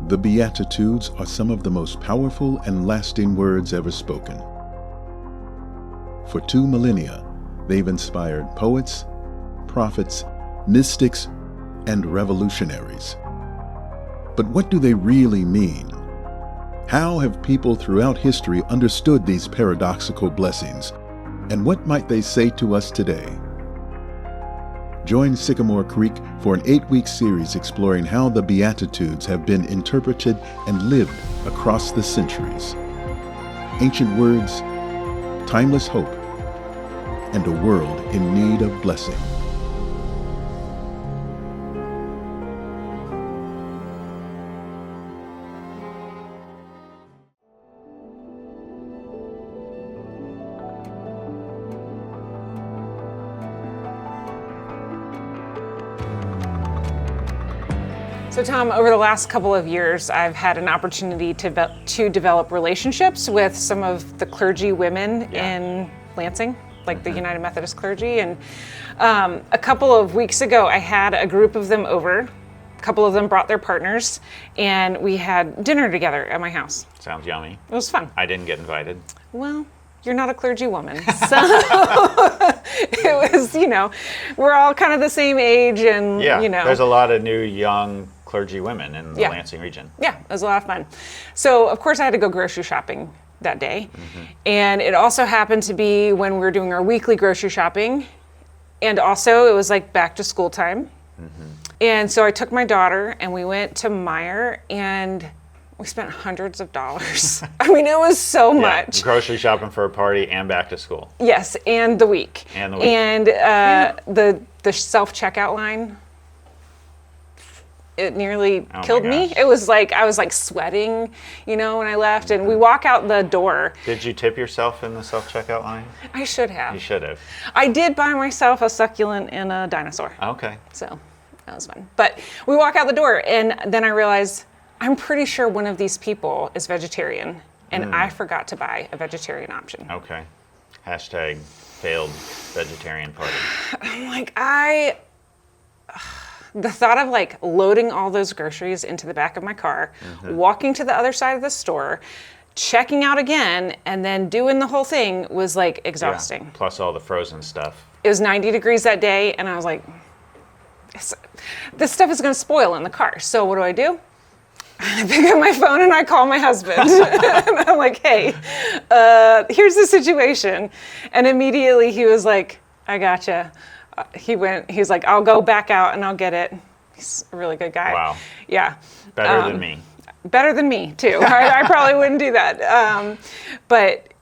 The Beatitudes are some of the most powerful and lasting words ever spoken. For 2 millennia, they've inspired poets, prophets, mystics, and revolutionaries. But what do they really mean? How have people throughout history understood these paradoxical blessings? And what might they say to us today? Join Sycamore Creek for an 8-week series exploring how the Beatitudes have been interpreted and lived across the centuries. Ancient words, timeless hope, and a world in need of blessing. So Tom, over the last couple of years, I've had an opportunity to develop relationships with some of the clergy women in Lansing, like the United Methodist clergy. And a couple of weeks ago, I had a group of them over. A couple of them brought their partners, and we had dinner together at my house. Sounds yummy. It was fun. I didn't get invited. Well, you're not a clergy woman, so it was, we're all kind of the same age, and there's a lot of new young clergy women in the Lansing region. Yeah, it was a lot of fun. So of course I had to go grocery shopping that day. And it also happened to be when we were doing our weekly grocery shopping. And also it was like back to school time. And so I took my daughter and we went to Meijer and we spent hundreds of dollars. I mean, it was so much. Grocery shopping for a party and back to school. Yes, and the week. And the week. And the self-checkout line, it nearly killed me. It was like, I was like sweating, when I left, and we walk out the door. Did you tip yourself in the self-checkout line? I should have. You should have. I did buy myself a succulent and a dinosaur. Okay. So that was fun. But we walk out the door, and then I realized, I'm pretty sure one of these people is vegetarian, and I forgot to buy a vegetarian option. Okay. Hashtag failed vegetarian party. I'm like, the thought of like loading all those groceries into the back of my car, walking to the other side of the store, checking out again, and then doing the whole thing was like exhausting. Yeah, plus all the frozen stuff. It was 90 degrees that day, and I was like, this stuff is going to spoil in the car. So what do? I pick up my phone and I call my husband. And I'm like, hey, here's the situation. And immediately he was like, I gotcha. He's like, I'll go back out and I'll get it. He's a really good guy. Wow. Yeah. Better than me. Better than me, too. I probably wouldn't do that. But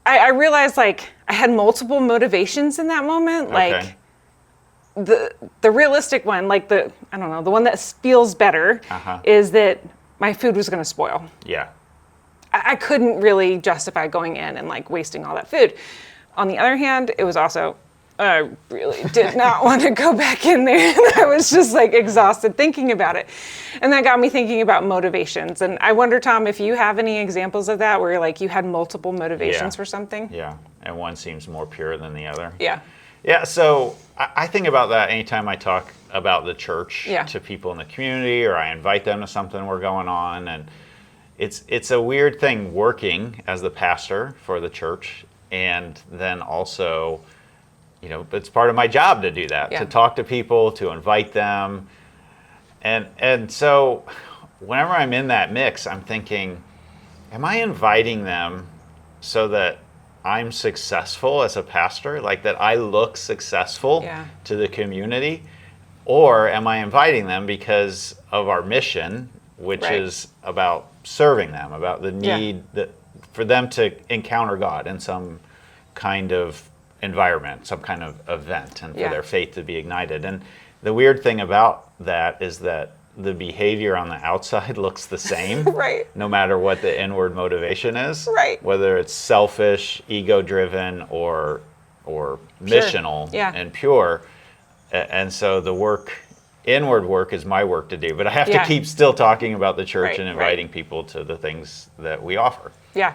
I realized, like, I had multiple motivations in that moment. Like, the realistic one, like the one that feels better is that my food was going to spoil. Yeah. I couldn't really justify going in and, like, wasting all that food. On the other hand, it was also, I really did not want to go back in there. And I was just like exhausted thinking about it. And that got me thinking about motivations. And I wonder, Tom, if you have any examples of that where like you had multiple motivations for something? Yeah. And one seems more pure than the other. Yeah. Yeah. So I think about that anytime I talk about the church to people in the community, or I invite them to something we're going on. And it's a weird thing working as the pastor for the church. And then also, it's part of my job to do that, to talk to people, to invite them. And so whenever I'm in that mix, I'm thinking, am I inviting them so that I'm successful as a pastor, like that I look successful to the community? Or am I inviting them because of our mission, which is about serving them, about the need for them to encounter God in some kind of environment, some kind of event, and for their faith to be ignited. And the weird thing about that is that the behavior on the outside looks the same, no matter what the inward motivation is, whether it's selfish, ego-driven, or missional and pure. And so the work inward work is my work to do, but I have Yeah. to keep still talking about the church Right, and right. inviting people to the things that we offer. Yeah.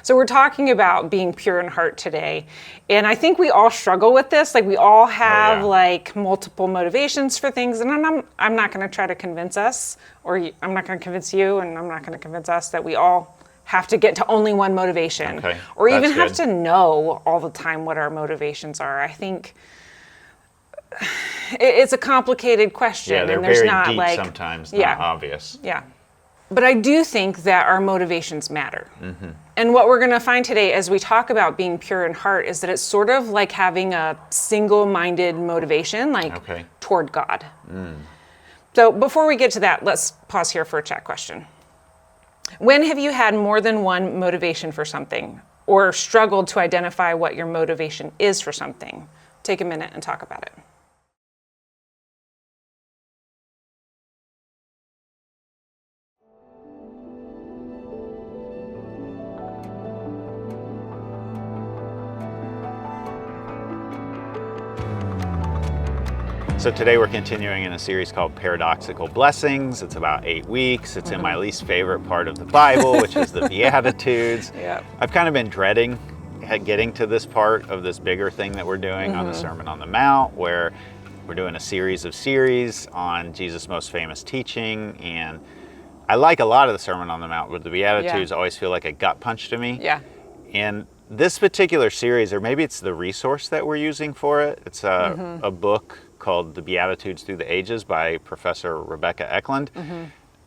So we're talking about being pure in heart today. And I think we all struggle with this. Like we all have like multiple motivations for things. And I'm not going to try to convince us, or I'm not going to convince you, and I'm not going to convince us that we all have to get to only one motivation. Okay, or even that's have good. to know all the time what our motivations are. I think it's a complicated question. Yeah, they're and there's very not deep like, sometimes, yeah. not obvious. Yeah. But I do think that our motivations matter. And what we're going to find today as we talk about being pure in heart is that it's sort of like having a single-minded motivation, like toward God. So before we get to that, let's pause here for a chat question. When have you had more than one motivation for something, or struggled to identify what your motivation is for something? Take a minute and talk about it. So today we're continuing in a series called Paradoxical Blessings. It's about 8 weeks. It's in my least favorite part of the Bible, which is the Beatitudes. Yep. I've kind of been dreading getting to this part of this bigger thing that we're doing on the Sermon on the Mount, where we're doing a series on Jesus' most famous teaching. And I like a lot of the Sermon on the Mount, but the Beatitudes always feel like a gut punch to me. Yeah. And this particular series, or maybe it's the resource that we're using for it, it's a book called The Beatitudes Through the Ages by Professor Rebecca Eklund.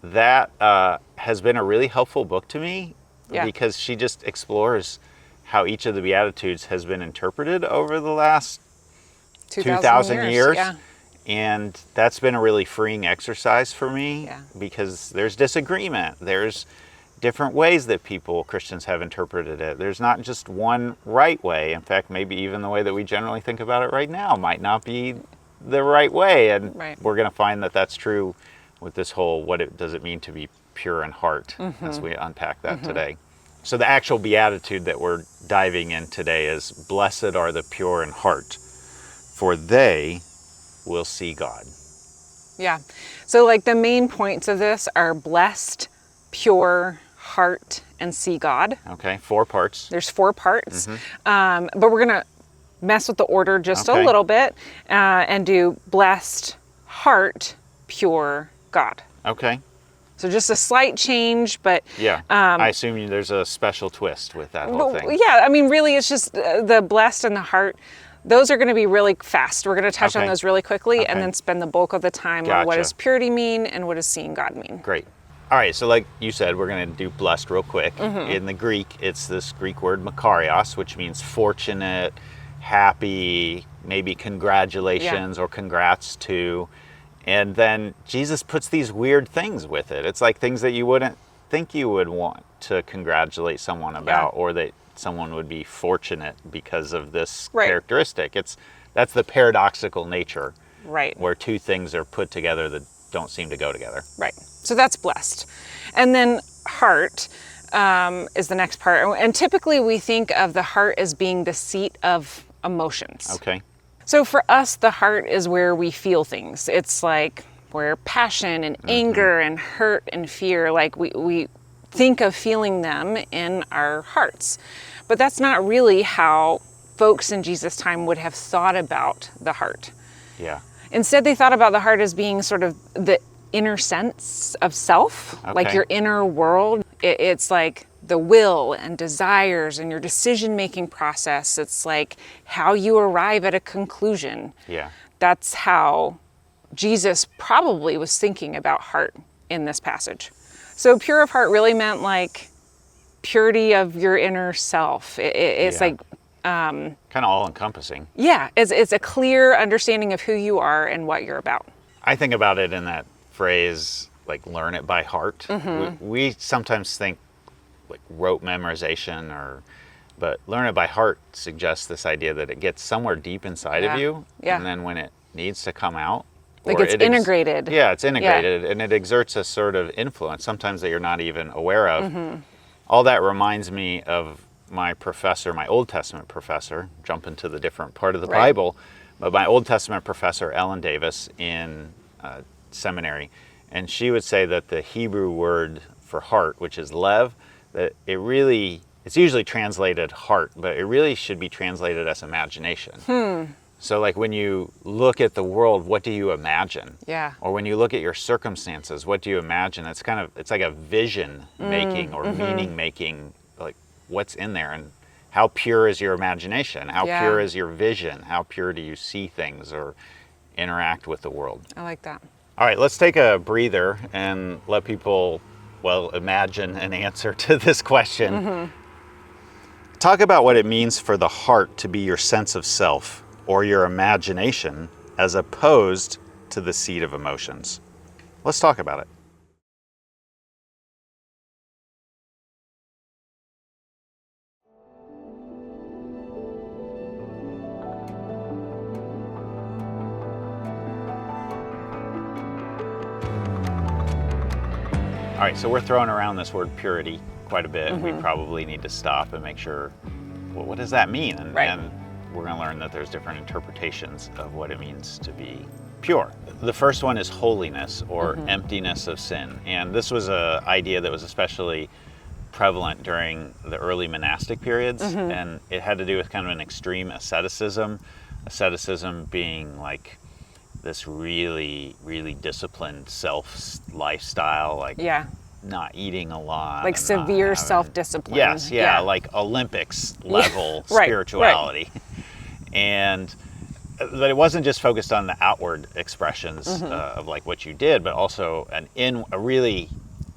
That has been a really helpful book to me because she just explores how each of the Beatitudes has been interpreted over the last 2,000 years. Yeah. And that's been a really freeing exercise for me because there's disagreement. There's different ways that Christians have interpreted it. There's not just one right way. In fact, maybe even the way that we generally think about it right now might not be the right way. And we're going to find that that's true with this whole, does it mean to be pure in heart, as we unpack that today. So the actual beatitude that we're diving in today is, blessed are the pure in heart, for they will see God. Yeah. So like the main points of this are blessed, pure, heart, and see God. Okay, 4 parts. There's 4 parts. But we're going to mess with the order just a little bit and do blessed, heart, pure, God. Okay. So just a slight change, but... Yeah, I assume there's a special twist with that whole thing. Yeah, I mean, really, it's just the blessed and the heart. Those are going to be really fast. We're going to touch on those really quickly and then spend the bulk of the time on what does purity mean and what does seeing God mean. Great. All right, so like you said, we're going to do blessed real quick. In the Greek, it's this Greek word makarios, which means fortunate, happy, maybe congratulations or congrats to. And then Jesus puts these weird things with it. It's like things that you wouldn't think you would want to congratulate someone about, or that someone would be fortunate because of this characteristic. That's the paradoxical nature, where 2 things are put together that don't seem to go together. Right. So that's blessed. And then heart is the next part. And typically we think of the heart as being the seat of emotions. Okay. So for us, the heart is where we feel things. It's like where passion and anger and hurt and fear, like we think of feeling them in our hearts. But that's not really how folks in Jesus' time would have thought about the heart. Yeah. Instead, they thought about the heart as being sort of the inner sense of self, like your inner world. It's like the will and desires and your decision-making process. It's like how you arrive at a conclusion. Yeah. That's how Jesus probably was thinking about heart in this passage. So pure of heart really meant like purity of your inner self. It's like... kind of all-encompassing. Yeah, it's a clear understanding of who you are and what you're about. I think about it in that phrase, like learn it by heart. We sometimes think like rote memorization, but learn it by heart suggests this idea that it gets somewhere deep inside of you, and then when it needs to come out, like it's integrated. It's integrated, and it exerts a sort of influence, sometimes that you're not even aware of. All that reminds me of my professor, my Old Testament professor, jump into the different part of the Bible, but my Old Testament professor, Ellen Davis, in seminary, and she would say that the Hebrew word for heart, which is lev, that it's usually translated heart, but it really should be translated as imagination. So like when you look at the world, what do you imagine? Yeah. Or when you look at your circumstances, what do you imagine? It's like a vision making or meaning making, like what's in there, and how pure is your imagination? How pure is your vision? How pure do you see things or interact with the world? I like that. All right, let's take a breather and let people, imagine an answer to this question. Talk about what it means for the heart to be your sense of self or your imagination as opposed to the seat of emotions. Let's talk about it. All right, so we're throwing around this word purity quite a bit. We probably need to stop and make sure, what does that mean? And we're going to learn that there's different interpretations of what it means to be pure. The first one is holiness or emptiness of sin. And this was an idea that was especially prevalent during the early monastic periods. And it had to do with kind of an extreme asceticism being like this really, really disciplined lifestyle, like not eating a lot. Like severe self-discipline. Yes, like Olympics level spirituality. But it wasn't just focused on the outward expressions of like what you did, but also a really,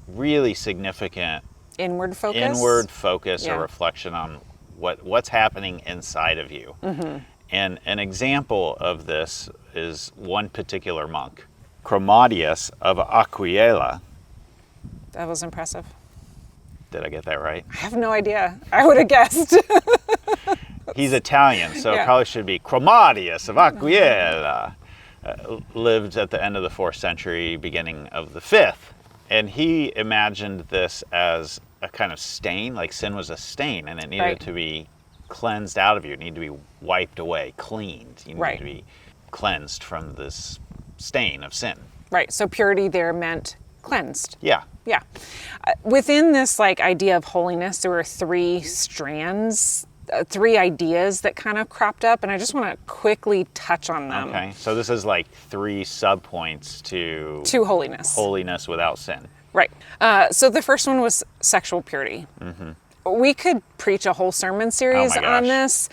really significant inward focus or reflection on what's happening inside of you. And an example of this is one particular monk, Chromatius of Aquila. That was impressive. Did I get that right? I have no idea. I would have guessed. He's Italian, so it probably should be Chromatius of Aquila. Lived at the end of the 4th century, beginning of the 5th. And he imagined this as a kind of stain, like sin was a stain, and it needed to be cleansed out of you. It needed to be wiped away, cleaned. You needed to be cleansed from this stain of sin. Right, so purity there meant cleansed. Yeah. Within this like idea of holiness, there were 3 strands, 3 ideas that kind of cropped up, and I just want to quickly touch on them. Okay, so this is like 3 subpoints to holiness. Holiness without sin. Right. So the first one was sexual purity. We could preach a whole sermon series on this.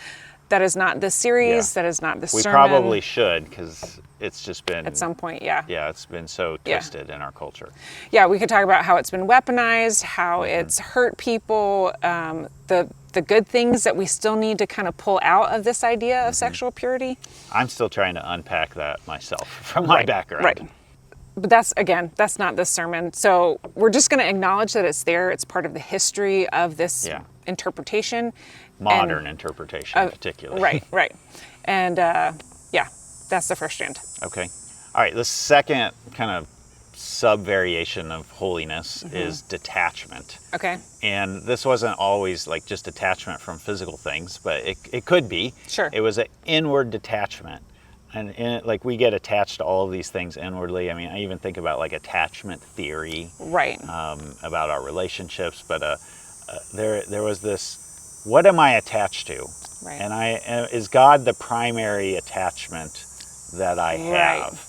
That is not this series. That is not the sermon. We probably should, because it's just been... At some point, Yeah, it's been so twisted in our culture. Yeah, we could talk about how it's been weaponized, how it's hurt people, the good things that we still need to kind of pull out of this idea of sexual purity. I'm still trying to unpack that myself from my background. Right. But that's not this sermon. So we're just going to acknowledge that it's there. It's part of the history of this interpretation. Modern interpretation, particularly. Right. And that's the first strand. Okay. All right, the second kind of sub-variation of holiness is detachment. Okay. And this wasn't always like just detachment from physical things, but it could be. Sure. It was an inward detachment. And in it, like we get attached to all of these things inwardly. I mean, I even think about like attachment theory. Right. About our relationships. But there was this, what am I attached to? Right. And is God the primary attachment that I have?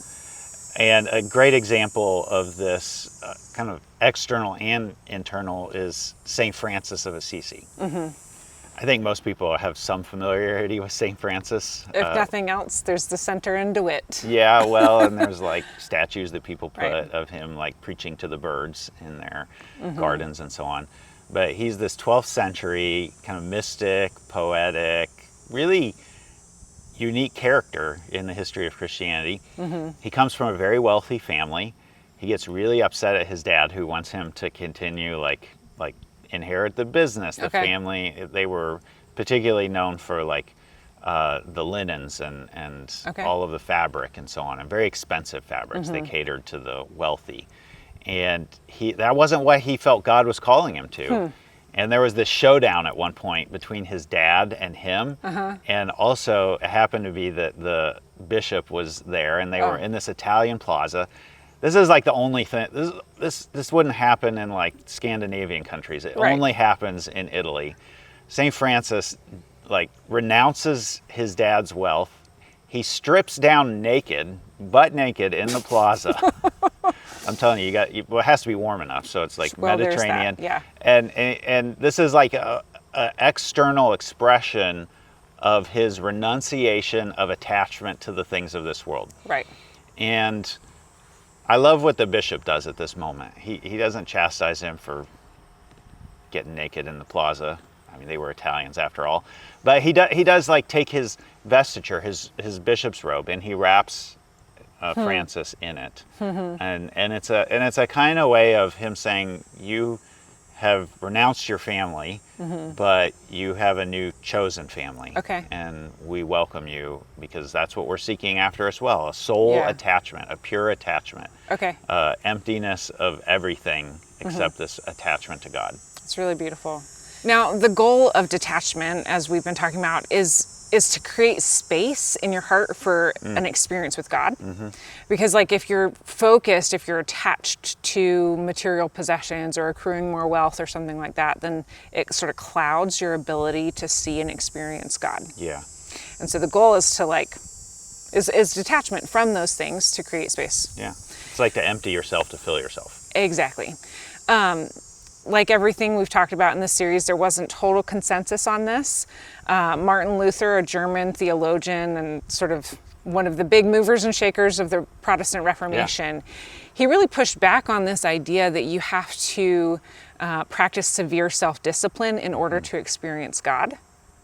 And a great example of this kind of external and internal is St. Francis of Assisi. I think most people have some familiarity with St. Francis. If nothing else, there's the center in DeWitt. Yeah, well, and there's like statues that people put of him like preaching to the birds in their gardens and so on. But he's this 12th century kind of mystic, poetic, really unique character in the history of Christianity. He comes from a very wealthy family. He gets really upset at his dad, who wants him to continue like inherit the business. The family, they were particularly known for like the linens and all of the fabric and so on, and very expensive fabrics. They catered to the wealthy. And that wasn't what he felt God was calling him to. And there was this showdown at one point between his dad and him. And also it happened to be that bishop was there, and they were in this Italian plaza. This is like the only thing. This wouldn't happen in like Scandinavian countries. It only happens in Italy. St. Francis like renounces his dad's wealth. He strips down naked, butt naked, in the plaza. I'm telling you, it has to be warm enough, so it's like Mediterranean. Yeah. And this is like a external expression of his renunciation of attachment to the things of this world. Right. And I love what the bishop does at this moment. He doesn't chastise him for getting naked in the plaza. I mean, they were Italians after all. But he does like take his vestiture, his bishop's robe, and he wraps Francis in it. And it's a kind of way of him saying, you have renounced your family, but you have a new chosen family. Okay. And we welcome you because that's what we're seeking after as well. A soul attachment, a pure attachment. Okay. Emptiness of everything except this attachment to God. It's really beautiful. Now, the goal of detachment, as we've been talking about, is to create space in your heart for an experience with God. Because like if you're focused, if you're attached to material possessions or accruing more wealth or something like that, then it sort of clouds your ability to see and experience God. Yeah. And so the goal is to is detachment from those things to create space. Yeah. It's like to empty yourself to fill yourself. Exactly. Like everything we've talked about in this series, there wasn't total consensus on this. Martin Luther, a German theologian and sort of one of the big movers and shakers of the Protestant Reformation, he really pushed back on this idea that you have to practice severe self-discipline in order to experience God.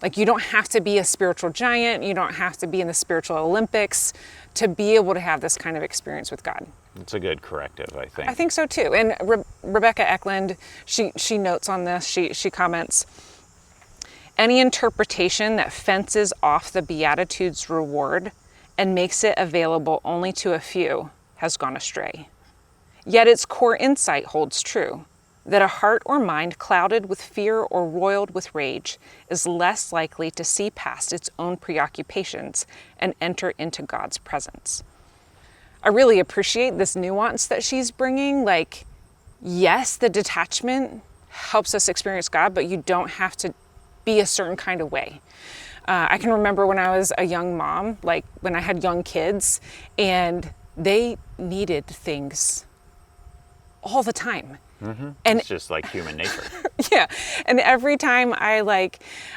Like you don't have to be a spiritual giant, you don't have to be in the spiritual Olympics to be able to have this kind of experience with God. It's a good corrective, I think. I think so too. And Rebecca Eklund, she notes on this, she comments, any interpretation that fences off the Beatitudes reward and makes it available only to a few has gone astray. Yet its core insight holds true, that a heart or mind clouded with fear or roiled with rage is less likely to see past its own preoccupations and enter into God's presence. I really appreciate this nuance that she's bringing. Like, yes, the detachment helps us experience God, but you don't have to be a certain kind of way. I can remember when I was a young mom, like when I had young kids, and they needed things all the time. And it's just like human nature. Yeah. And every time I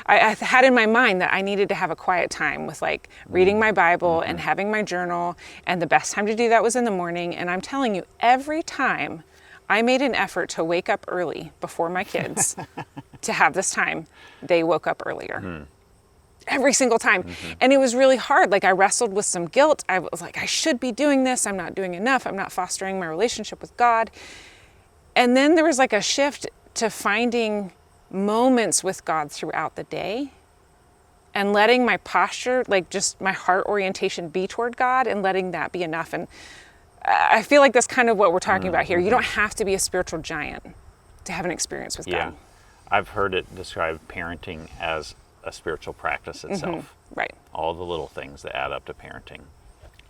had in my mind that I needed to have a quiet time with like reading my Bible and having my journal. And the best time to do that was in the morning. And I'm telling you, every time I made an effort to wake up early before my kids to have this time, they woke up earlier. Every single time. And it was really hard. Like I wrestled with some guilt. I was like, I should be doing this. I'm not doing enough. I'm not fostering my relationship with God. And then there was like a shift to finding moments with God throughout the day and letting my posture, like just my heart orientation be toward God and letting that be enough. And I feel like that's kind of what we're talking about here. You don't have to be a spiritual giant to have an experience with God. I've heard it described parenting as a spiritual practice itself. Right. All the little things that add up to parenting.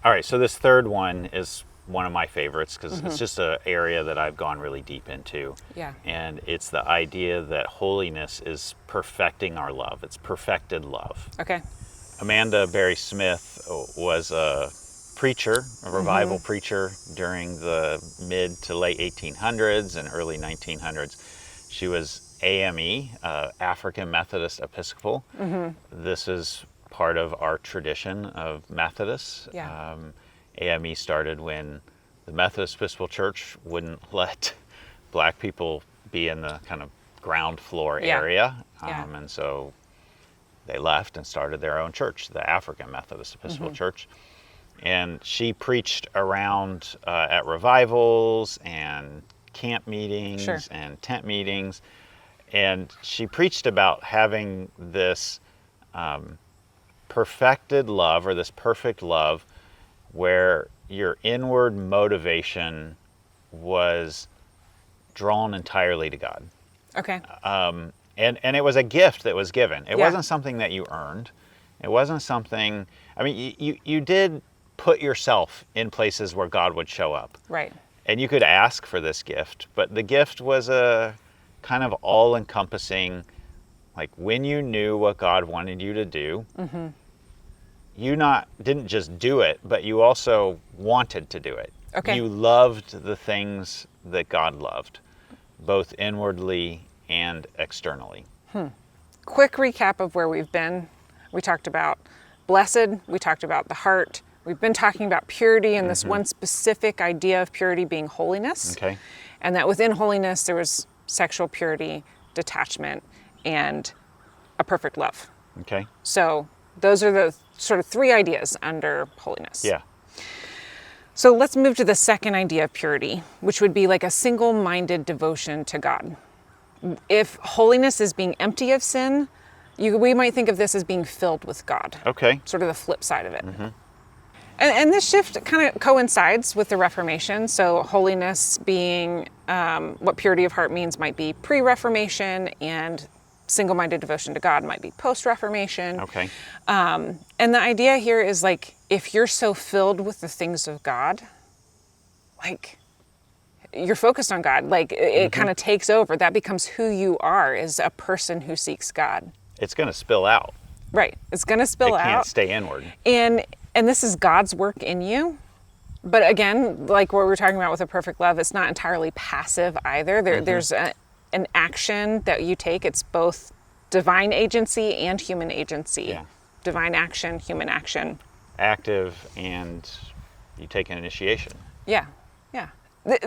All right, so this third one is one of my favorites because it's just an area that I've gone really deep into. Yeah. And it's the idea that holiness is perfecting our love. It's perfected love. Okay. Amanda Berry Smith was a preacher, a revival preacher during the mid to late 1800s and early 1900s. She was AME, African Methodist Episcopal. This is part of our tradition of Methodists. Yeah. AME started when the Methodist Episcopal Church wouldn't let black people be in the kind of ground floor area. And so they left and started their own church, the African Methodist Episcopal Church. And she preached around at revivals and camp meetings and tent meetings. And she preached about having this perfected love, or this perfect love, where your inward motivation was drawn entirely to God. Okay. And it was a gift that was given. It wasn't something that you earned. It wasn't something, I mean, you did put yourself in places where God would show up. Right. And you could ask for this gift, but the gift was a kind of all-encompassing, like when you knew what God wanted you to do, you didn't just do it, but you also wanted to do it. Okay. You loved the things that God loved, both inwardly and externally. Quick recap of where we've been. We talked about blessed, we talked about the heart. We've been talking about purity and this one specific idea of purity being holiness. Okay. And that within holiness there was sexual purity, detachment, and a perfect love. Okay. So those are the sort of three ideas under holiness. Yeah. So let's move to the second idea of purity, which would be like a single-minded devotion to God. If holiness is being empty of sin, we might think of this as being filled with God. Okay. Sort of the flip side of it. And this shift kind of coincides with the Reformation. So holiness being what purity of heart means might be pre-Reformation, and single-minded devotion to God might be post-Reformation. Okay. And the idea here is like, if you're so filled with the things of God, like you're focused on God, like it kind of takes over. That becomes who you are, as a person who seeks God. It's going to spill out. Right. It's going to spill out. It can't stay inward. And this is God's work in you. But again, like what we were talking about with a perfect love, it's not entirely passive either. There's an action that you take. It's both divine agency and human agency. Yeah. Divine action, human action. Active, and you take an initiation. Yeah, yeah.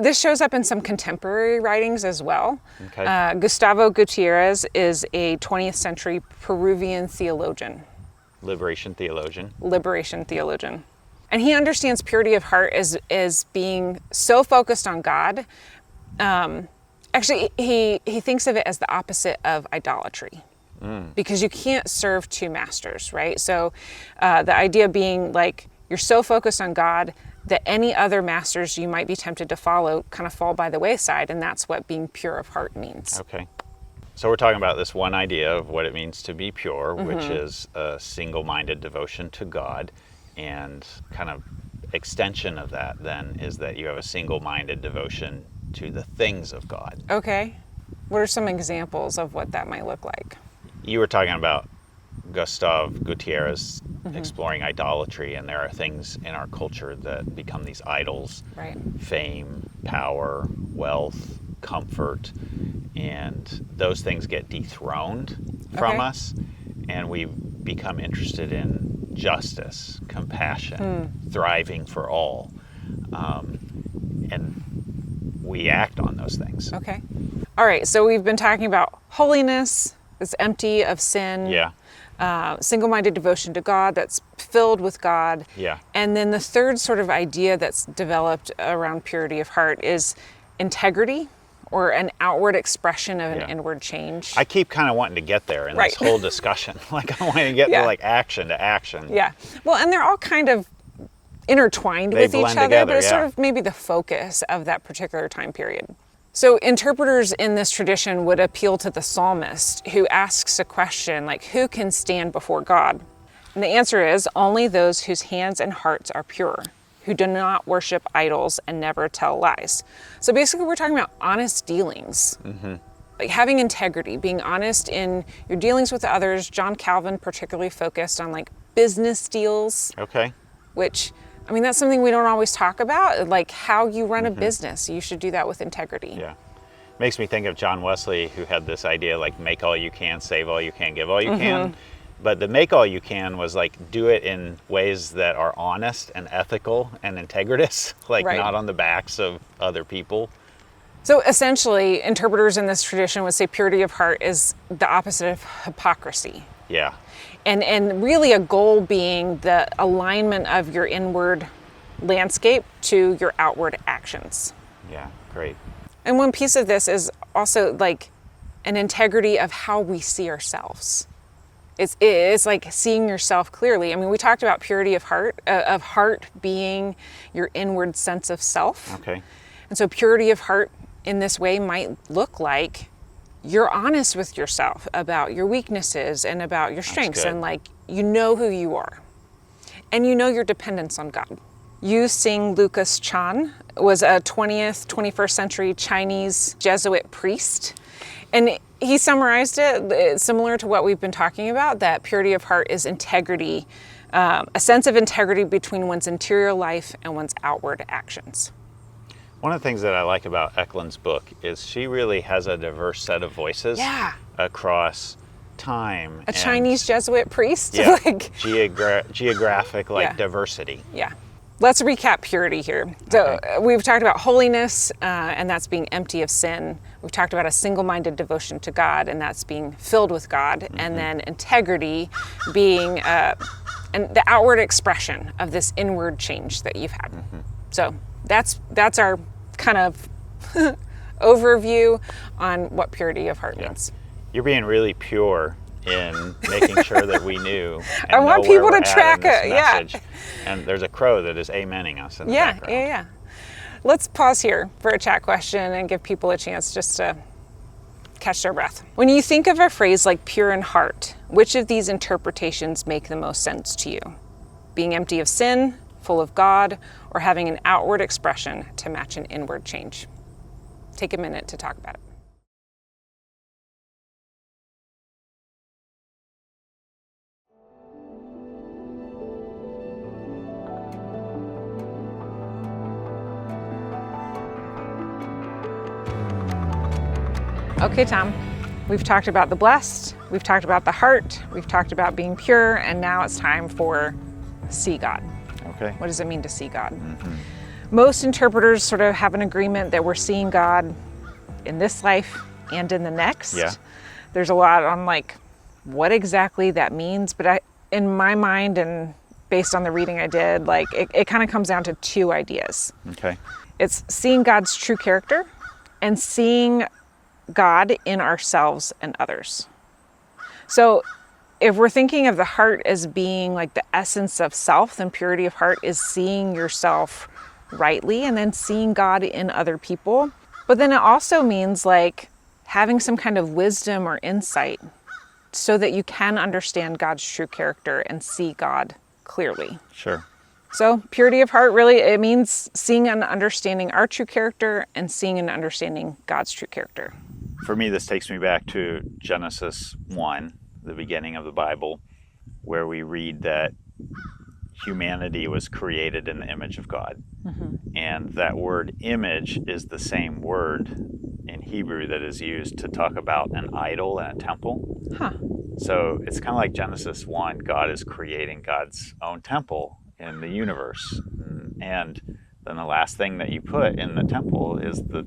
This shows up in some contemporary writings as well. Okay. Gustavo Gutierrez is a 20th century Peruvian theologian. Liberation theologian. And he understands purity of heart as being so focused on God. Actually, he thinks of it as the opposite of idolatry. Because you can't serve two masters, right? So the idea being like you're so focused on God that any other masters you might be tempted to follow kind of fall by the wayside, and that's what being pure of heart means. Okay. So we're talking about this one idea of what it means to be pure, which is a single-minded devotion to God, and kind of extension of that then is that you have a single-minded devotion to the things of God. Okay. What are some examples of what that might look like? You were talking about Gustavo Gutierrez exploring idolatry, and there are things in our culture that become these idols. Right. Fame, power, wealth, comfort, and those things get dethroned from us, and we become interested in justice, compassion, thriving for all, and we act on those things. Okay. All right, so we've been talking about holiness. It's empty of sin. Yeah. Single-minded devotion to God that's filled with God. Yeah. And then the third sort of idea that's developed around purity of heart is integrity, or an outward expression of an inward change. I keep kind of wanting to get there in this whole discussion. Like I want to get to like action to action. Yeah. Well, and they're all kind of intertwined with each other, together, but it's sort of maybe the focus of that particular time period. So interpreters in this tradition would appeal to the psalmist, who asks a question like, who can stand before God? And the answer is only those whose hands and hearts are pure, who do not worship idols and never tell lies. So basically we're talking about honest dealings. Like having integrity, being honest in your dealings with others. John Calvin particularly focused on like business deals. Okay. Which, I mean, that's something we don't always talk about, like how you run a business. You should do that with integrity. Yeah. Makes me think of John Wesley, who had this idea like make all you can, save all you can, give all you can. But the make all you can was like do it in ways that are honest and ethical and integritous, like not on the backs of other people. So essentially, interpreters in this tradition would say purity of heart is the opposite of hypocrisy. Yeah. And really a goal being the alignment of your inward landscape to your outward actions. Yeah, great. And one piece of this is also like an integrity of how we see ourselves. It's like seeing yourself clearly. I mean, we talked about purity of heart being your inward sense of self. Okay. And so purity of heart in this way might look like you're honest with yourself about your weaknesses and about your strengths, and like, you know who you are, and you know your dependence on God. Yu Sing Lucas Chan was a 20th, 21st century Chinese Jesuit priest, and he summarized it similar to what we've been talking about, that purity of heart is integrity, a sense of integrity between one's interior life and one's outward actions. One of the things that I like about Eklund's book is she really has a diverse set of voices across time. A Chinese Jesuit priest? Yeah, like, geographic diversity. Yeah. Let's recap purity here. So we've talked about holiness, and that's being empty of sin. We've talked about a single-minded devotion to God, and that's being filled with God. And then integrity being and the outward expression of this inward change that you've had. So that's our kind of overview on what purity of heart means. You're being really pure in making sure that we knew. And I want people to track it. Yeah. And there's a crow that is amening us in the background. Yeah. Let's pause here for a chat question and give people a chance just to catch their breath. When you think of a phrase like pure in heart, which of these interpretations make the most sense to you? Being empty of sin, full of God, or having an outward expression to match an inward change? Take a minute to talk about it. Okay, Tom, we've talked about the blessed, we've talked about the heart, we've talked about being pure, and now it's time for see God. Okay. What does it mean to see God? Most interpreters sort of have an agreement that we're seeing God in this life and in the next. Yeah. There's a lot on like what exactly that means, but in my mind and based on the reading I did, like it kind of comes down to two ideas. Okay. It's seeing God's true character and seeing God in ourselves and others. So if we're thinking of the heart as being like the essence of self, then purity of heart is seeing yourself rightly and then seeing God in other people. But then it also means like having some kind of wisdom or insight so that you can understand God's true character and see God clearly. Sure. So purity of heart, really, it means seeing and understanding our true character and seeing and understanding God's true character. For me, this takes me back to Genesis 1, the beginning of the Bible, where we read that humanity was created in the image of God. And that word image is the same word in Hebrew that is used to talk about an idol and a temple. So it's kind of like Genesis 1, God is creating God's own temple in the universe. And then the last thing that you put in the temple is the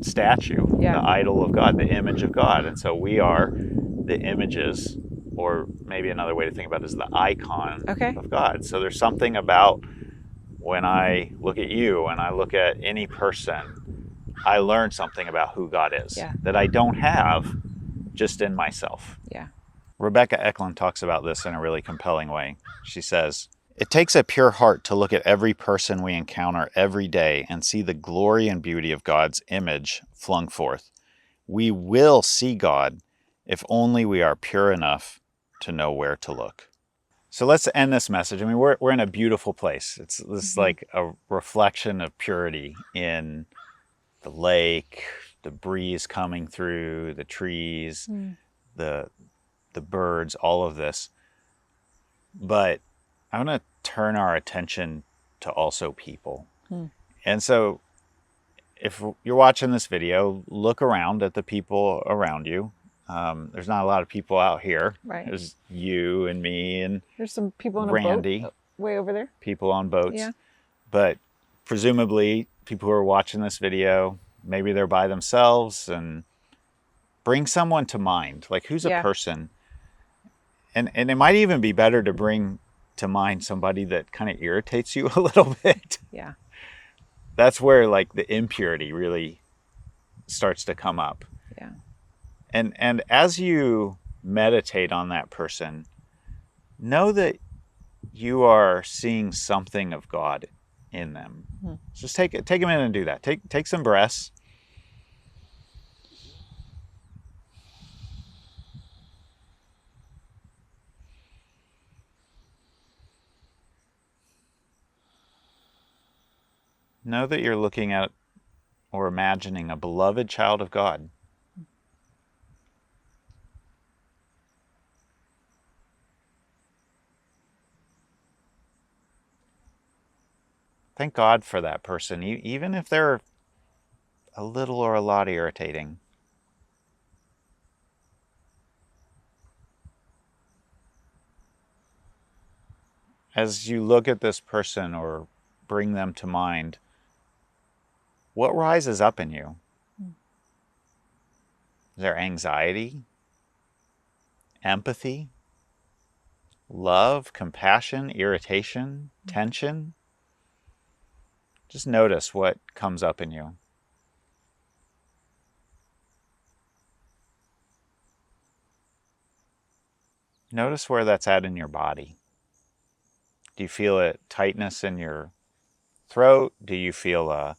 statue, the idol of God, the image of God. And so we are the images, or maybe another way to think about it is the icon of God. So there's something about when I look at you and I look at any person, I learn something about who God is that I don't have just in myself. Rebecca Eklund talks about this in a really compelling way. She says, "It takes a pure heart to look at every person we encounter every day and see the glory and beauty of God's image flung forth. We will see God if only we are pure enough to know where to look." So let's end this message. I mean, we're in a beautiful place. It's this like a reflection of purity in the lake, the breeze coming through, the trees, the birds, all of this. But I want to turn our attention to also people. And so if you're watching this video, look around at the people around you. There's not a lot of people out here. Right. There's you and me and There's some people on Randy, a boat way over there. people on boats. Yeah. But presumably people who are watching this video, maybe they're by themselves, and bring someone to mind. Like, who's a person? And it might even be better to bring to mind somebody that kind of irritates you a little bit. That's where like the impurity really starts to come up. And as you meditate on that person, know that you are seeing something of God in them. Just take a minute and do that. Take some breaths. Know that you're looking at or imagining a beloved child of God. Thank God for that person, even if they're a little or a lot irritating. As you look at this person or bring them to mind, what rises up in you? Is there anxiety, empathy, love, compassion, irritation, tension? Just notice what comes up in you. Notice where that's at in your body. Do you feel a tightness in your throat? Do you feel a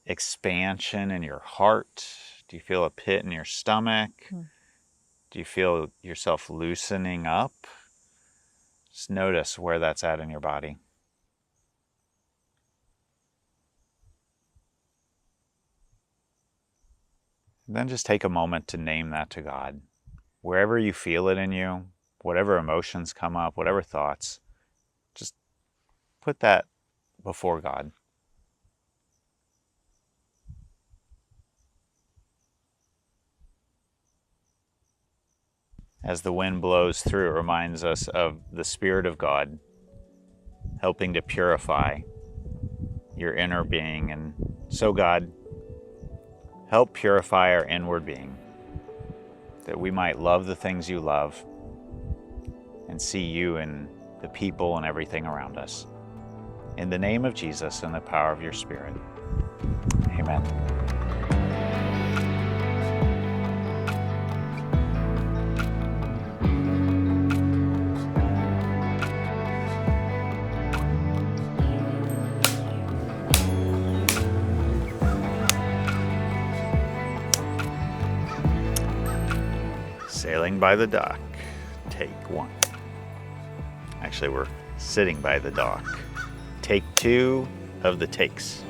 expansion in your heart? Do you feel a pit in your stomach? Do you feel yourself loosening up? Just notice where that's at in your body. And then just take a moment to name that to God. Wherever you feel it in you, whatever emotions come up, whatever thoughts, just put that before God. As the wind blows through, it reminds us of the Spirit of God helping to purify your inner being. And so, God, help purify our inward being, that we might love the things you love and see you in the people and everything around us. In the name of Jesus and the power of your Spirit. Amen. Sailing by the dock, take one. Actually, we're sitting by the dock. Take two of the takes.